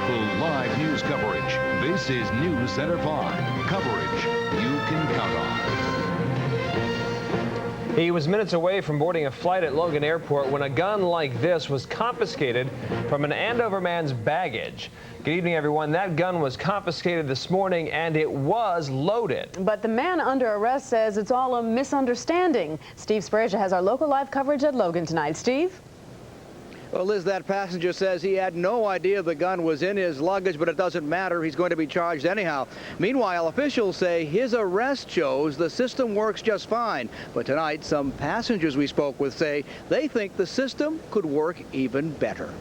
local live news coverage. This is NewsCenter 5. Coverage you can count on. He was minutes away from boarding a flight at Logan Airport when a gun like this was confiscated from an Andover man's baggage. Good evening, everyone. That gun was confiscated this morning, and it was loaded. But the man under arrest says it's all a misunderstanding. Steve Sprague has our local live coverage at Logan tonight. Steve? Well, Liz, that passenger says he had no idea the gun was in his luggage, but it doesn't matter. He's going to be charged anyhow. Meanwhile, officials say his arrest shows the system works just fine. But tonight, some passengers we spoke with say they think the system could work even better.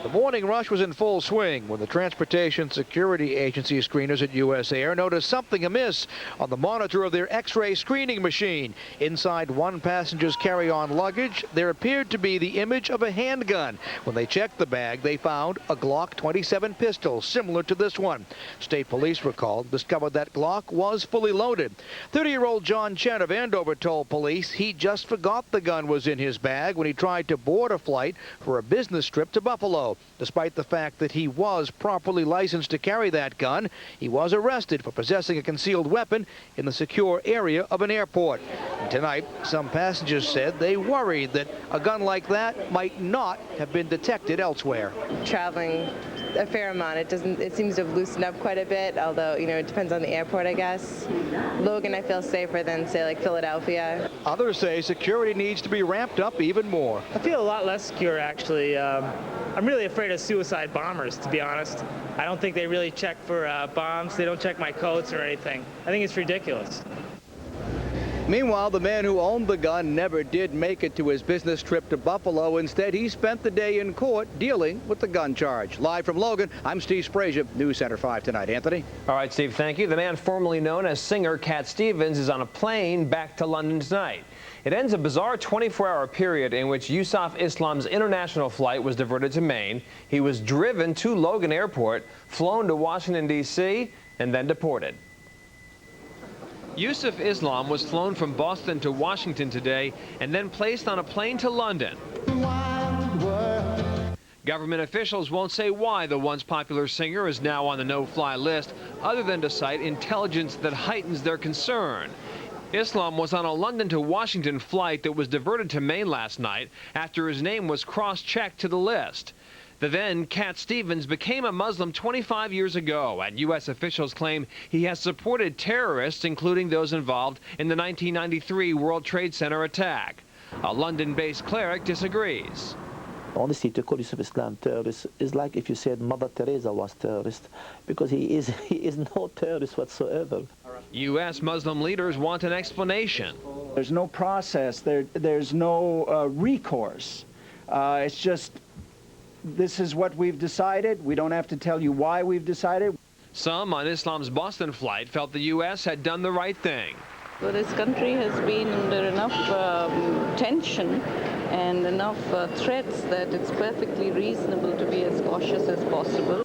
The morning rush was in full swing when the Transportation Security Agency screeners at U.S. Air noticed something amiss on the monitor of their X-ray screening machine. Inside one passenger's carry-on luggage, there appeared to be the image of a handgun. When they checked the bag, they found a Glock 27 pistol similar to this one. State police discovered that Glock was fully loaded. 30-year-old John Chen of Andover told police he just forgot the gun was in his bag when he tried to board a flight for a business trip to Buffalo. Despite the fact that he was properly licensed to carry that gun, he was arrested for possessing a concealed weapon in the secure area of an airport. And tonight, some passengers said they worried that a gun like that might not have been detected elsewhere. Traveling a fair amount, it seems to have loosened up quite a bit, although, you know, it depends on the airport, I guess. Logan, I feel safer than, say, like Philadelphia. Others say security needs to be ramped up even more. I feel a lot less secure, actually. I'm really afraid of suicide bombers, to be honest. I don't think they really check for bombs. They don't check my coats or anything. I think it's ridiculous. Meanwhile, the man who owned the gun never did make it to his business trip to Buffalo. Instead, he spent the day in court dealing with the gun charge. Live from Logan, I'm Steve Sprague, NewsCenter 5 tonight. Anthony? All right, Steve, thank you. The man formerly known as singer Cat Stevens is on a plane back to London tonight. It ends a bizarre 24-hour period in which Yusuf Islam's international flight was diverted to Maine. He was driven to Logan Airport, flown to Washington, D.C., and then deported. Yusuf Islam was flown from Boston to Washington today and then placed on a plane to London. Government officials won't say why the once popular singer is now on the no-fly list, other than to cite intelligence that heightens their concern. Islam was on a London to Washington flight that was diverted to Maine last night after his name was cross-checked to the list. The then Cat Stevens became a Muslim 25 years ago, and U.S. officials claim he has supported terrorists, including those involved in the 1993 World Trade Center attack. A London-based cleric disagrees. Honestly, to call Yusuf Islam terrorist is like if you said Mother Teresa was terrorist, because he is no terrorist whatsoever. U.S. Muslim leaders want an explanation. There's no process. There's no recourse. It's just, this is what we've decided. We don't have to tell you why we've decided. Some on Islam's Boston flight felt the U.S. had done the right thing. Well, this country has been under enough tension and enough threats that it's perfectly reasonable to be as cautious as possible.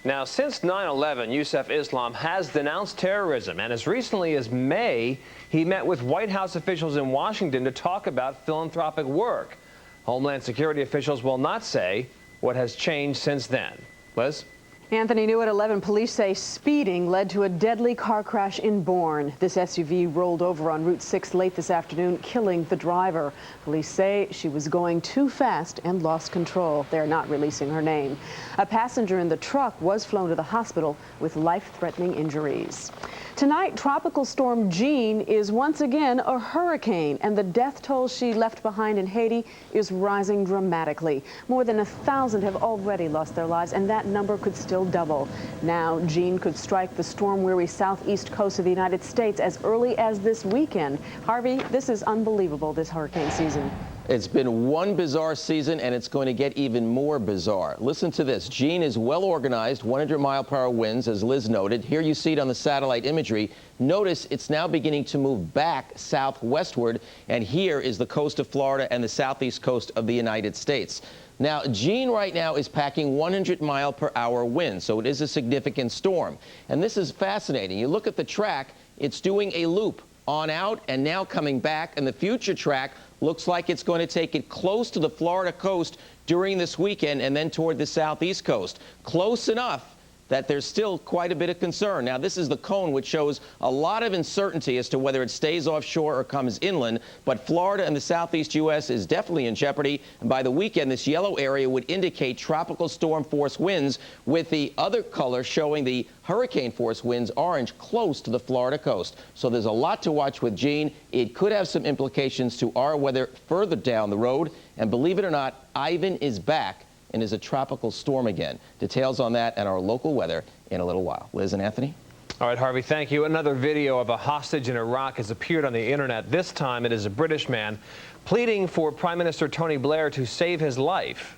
Now, since 9/11, Yusuf Islam has denounced terrorism, and as recently as May, he met with White House officials in Washington to talk about philanthropic work. Homeland Security officials will not say what has changed since then. Liz? Anthony, new at 11, police say speeding led to a deadly car crash in Bourne. This SUV rolled over on Route 6 late this afternoon, killing the driver. Police say she was going too fast and lost control. They're not releasing her name. A passenger in the truck was flown to the hospital with life-threatening injuries. Tonight, Tropical Storm Jean is once again a hurricane, and the death toll she left behind in Haiti is rising dramatically. More than 1,000 have already lost their lives, and that number could still double. Now, Jean could strike the storm-weary southeast coast of the United States as early as this weekend. Harvey, this is unbelievable, this hurricane season. It's been one bizarre season, and it's going to get even more bizarre. Listen to this. Jean is well-organized, 100-mile-per-hour winds, as Liz noted. Here you see it on the satellite imagery. Notice it's now beginning to move back southwestward, and here is the coast of Florida and the southeast coast of the United States. Now, Jean right now is packing 100-mile-per-hour winds, so it is a significant storm. And this is fascinating. You look at the track, it's doing a loop on out and now coming back, and the future track looks like it's going to take it close to the Florida coast during this weekend and then toward the southeast coast. Close enough that there's still quite a bit of concern. Now, this is the cone, which shows a lot of uncertainty as to whether it stays offshore or comes inland. But Florida and the southeast U.S. is definitely in jeopardy. And by the weekend, this yellow area would indicate tropical storm force winds, with the other color showing the hurricane force winds, orange, close to the Florida coast. So there's a lot to watch with Jean. It could have some implications to our weather further down the road. And believe it or not, Ivan is back and is a tropical storm again. Details on that and our local weather in a little while. Liz and Anthony? All right, Harvey, thank you. Another video of a hostage in Iraq has appeared on the internet. This time it is a British man pleading for Prime Minister Tony Blair to save his life.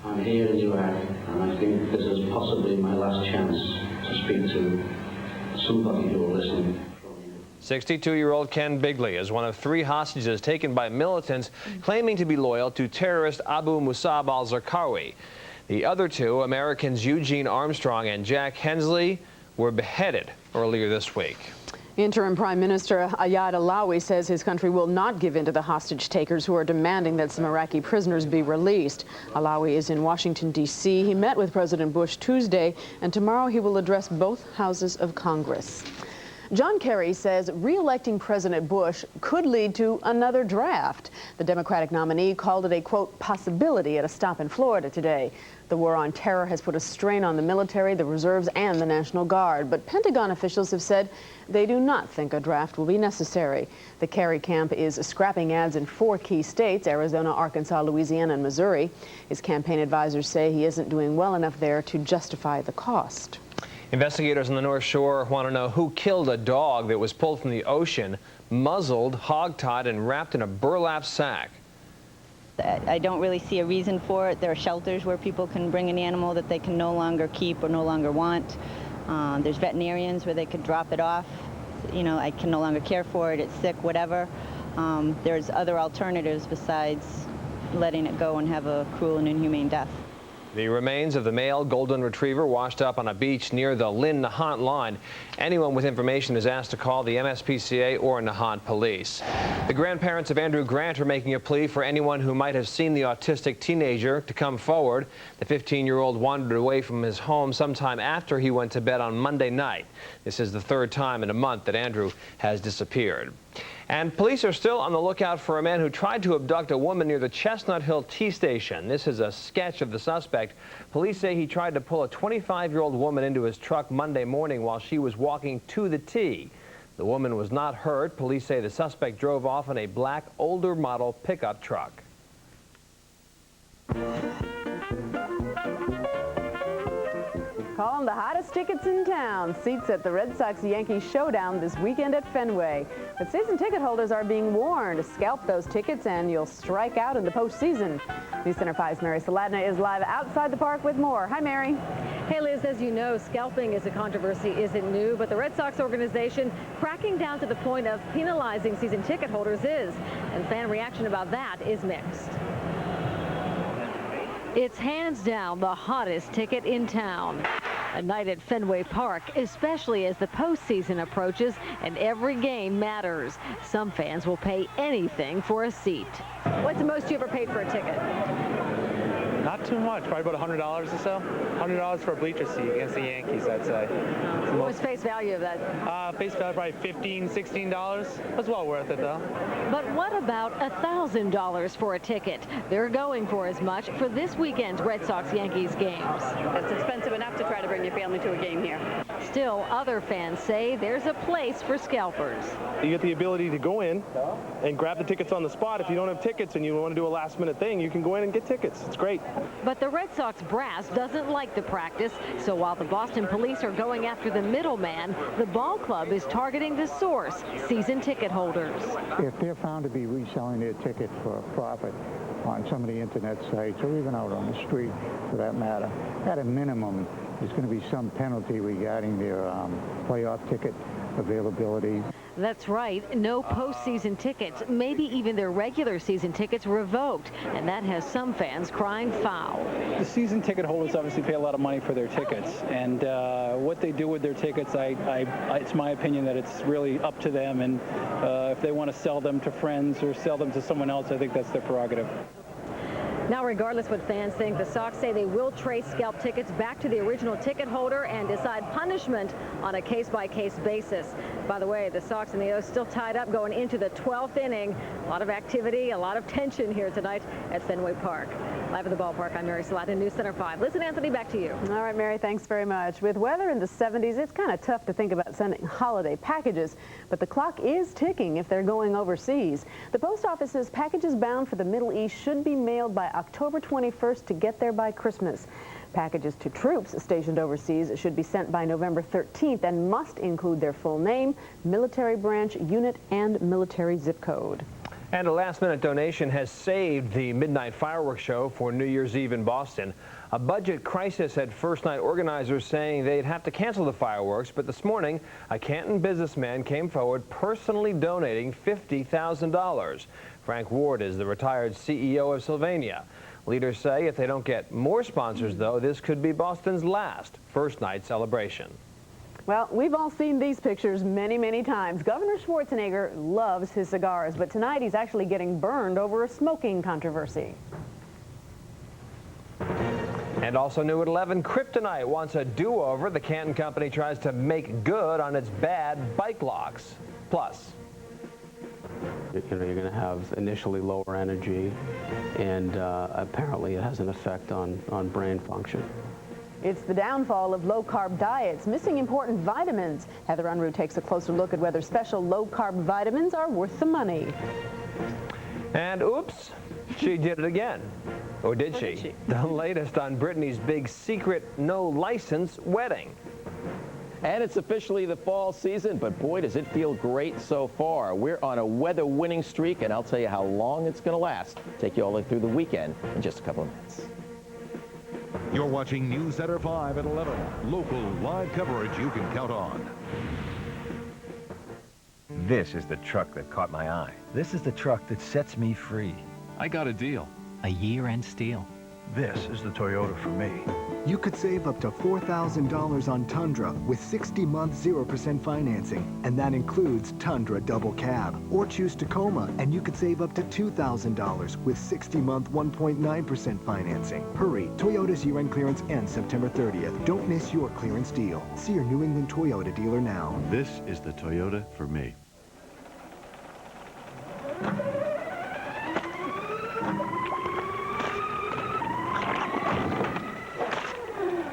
I'm here in Iraq, and I think this is possibly my last chance to speak to somebody who will listen. 62-year-old Ken Bigley is one of 3 hostages taken by militants claiming to be loyal to terrorist Abu Musab al-Zarqawi. The other 2, Americans Eugene Armstrong and Jack Hensley, were beheaded earlier this week. Interim Prime Minister Ayad Alawi says his country will not give in to the hostage takers who are demanding that some Iraqi prisoners be released. Alawi is in Washington, D.C. He met with President Bush Tuesday, and tomorrow he will address both houses of Congress. John Kerry says re-electing President Bush could lead to another draft. The Democratic nominee called it a, quote, possibility at a stop in Florida today. The war on terror has put a strain on the military, the reserves, and the National Guard. But Pentagon officials have said they do not think a draft will be necessary. The Kerry camp is scrapping ads in 4 key states, Arizona, Arkansas, Louisiana, and Missouri. His campaign advisors say he isn't doing well enough there to justify the cost. Investigators on the North Shore want to know who killed a dog that was pulled from the ocean, muzzled, hog-tied, and wrapped in a burlap sack. I don't really see a reason for it. There are shelters where people can bring an animal that they can no longer keep or no longer want. There's veterinarians where they could drop it off. You know, I can no longer care for it, it's sick, whatever. There's other alternatives besides letting it go and have a cruel and inhumane death. The remains of the male golden retriever washed up on a beach near the Lynn-Nahant line. Anyone with information is asked to call the MSPCA or Nahant police. The grandparents of Andrew Grant are making a plea for anyone who might have seen the autistic teenager to come forward. The 15-year-old wandered away from his home sometime after he went to bed on Monday night. This is the 3rd time in a month that Andrew has disappeared. And police are still on the lookout for a man who tried to abduct a woman near the Chestnut Hill T station. This is a sketch of the suspect. Police say he tried to pull a 25-year-old woman into his truck Monday morning while she was walking to the T. The woman was not hurt. Police say the suspect drove off in a black, older model pickup truck. Call them the hottest tickets in town. Seats at the Red Sox-Yankees showdown this weekend at Fenway. But season ticket holders are being warned to scalp those tickets and you'll strike out in the postseason. NewsCenter 5's Mary Saladna is live outside the park with more. Hi, Mary. Hey, Liz, as you know, scalping as a controversy isn't new, but the Red Sox organization cracking down to the point of penalizing season ticket holders is. And fan reaction about that is mixed. It's hands down the hottest ticket in town. A night at Fenway Park, especially as the postseason approaches and every game matters. Some fans will pay anything for a seat. What's the most you ever paid for a ticket? Not too much, probably about $100 or so. $100 for a bleacher seat against the Yankees, I'd say. What was face value of that? Face value probably $15, $16. That's well worth it, though. But what about $1,000 for a ticket? They're going for as much for this weekend's Red Sox-Yankees games. It's expensive enough to try to bring your family to a game here. Still, other fans say there's a place for scalpers. You get the ability to go in and grab the tickets on the spot. If you don't have tickets and you want to do a last-minute thing, you can go in and get tickets. It's great. But the Red Sox brass doesn't like the practice, so while the Boston police are going after the middleman, the ball club is targeting the source, season ticket holders. If they're found to be reselling their ticket for profit on some of the internet sites or even out on the street for that matter, at a minimum, there's going to be some penalty regarding their playoff ticket availability. That's right. No postseason tickets, maybe even their regular season tickets revoked. And that has some fans crying foul. The season ticket holders obviously pay a lot of money for their tickets. And what they do with their tickets, it's my opinion that it's really up to them. And if they want to sell them to friends or sell them to someone else, I think that's their prerogative. Now, regardless what fans think, the Sox say they will trace scalp tickets back to the original ticket holder and decide punishment on a case-by-case basis. By the way, the Sox and the O's still tied up going into the 12th inning. A lot of activity, a lot of tension here tonight at Fenway Park. Live at the ballpark, I'm Mary Salatin, News Center 5. Listen, Anthony, back to you. All right, Mary, thanks very much. With weather in the 70s, it's kind of tough to think about sending holiday packages, but the clock is ticking if they're going overseas. The post office says packages bound for the Middle East should be mailed by October 21st to get there by Christmas. Packages to troops stationed overseas should be sent by November 13th and must include their full name, military branch, unit, and military zip code. And a last-minute donation has saved the midnight fireworks show for New Year's Eve in Boston. A budget crisis had first night organizers saying they'd have to cancel the fireworks, but this morning, a Canton businessman came forward personally donating $50,000. Frank Ward is the retired CEO of Sylvania. Leaders say if they don't get more sponsors, though, this could be Boston's last first night celebration. Well, we've all seen these pictures many, many times. Governor Schwarzenegger loves his cigars, but tonight he's actually getting burned over a smoking controversy. And also new at 11, Kryptonite wants a do-over. The Canton company tries to make good on its bad bike locks. Plus, you're going to have initially lower energy, and apparently it has an effect on brain function. It's the downfall of low-carb diets, missing important vitamins. Heather Unruh takes a closer look at whether special low-carb vitamins are worth the money. And oops, she did it again. Or did she? The latest on Britney's big secret no-license wedding. And it's officially the fall season, but boy, does it feel great so far. We're on a weather-winning streak, and I'll tell you how long it's going to last. Take you all the way through the weekend in just a couple of minutes. You're watching News Center 5 at 11. Local live coverage you can count on. This is the truck that caught my eye. This is the truck that sets me free. I got a deal. A year-end steal. This is the Toyota for me. You could save up to $4,000 on Tundra with 60-month 0% financing, and that includes Tundra Double Cab. Or choose Tacoma, and you could save up to $2,000 with 60-month 1.9% financing. Hurry, Toyota's year-end clearance ends September 30th. Don't miss your clearance deal. See your New England Toyota dealer now. This is the Toyota for me.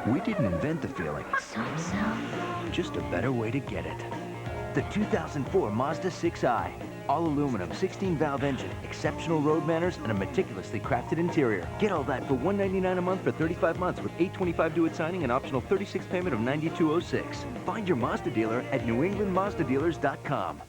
We didn't invent the feeling, just a better way to get it. The 2004 Mazda 6i. All aluminum, 16-valve engine, exceptional road manners, and a meticulously crafted interior. Get all that for $199 a month for 35 months with $825 due at signing and optional 36 payment of $92.06. Find your Mazda dealer at newenglandmazdadealers.com.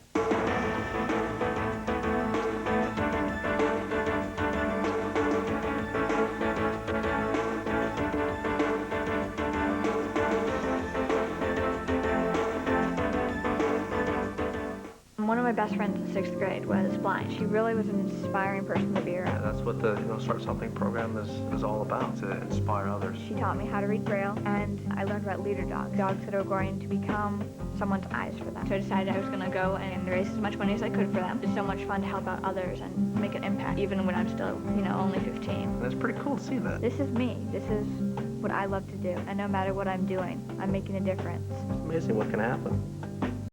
One of my best friends in 6th grade was blind. She really was an inspiring person to be around. That's what the Start Something program is all about, to inspire others. She taught me how to read Braille, and I learned about leader dogs, dogs that are going to become someone's eyes for them. So I decided I was going to go and raise as much money as I could for them. It's so much fun to help out others and make an impact, even when I'm still, only 15. And it's pretty cool to see that. This is me. This is what I love to do, and no matter what I'm doing, I'm making a difference. It's amazing what can happen.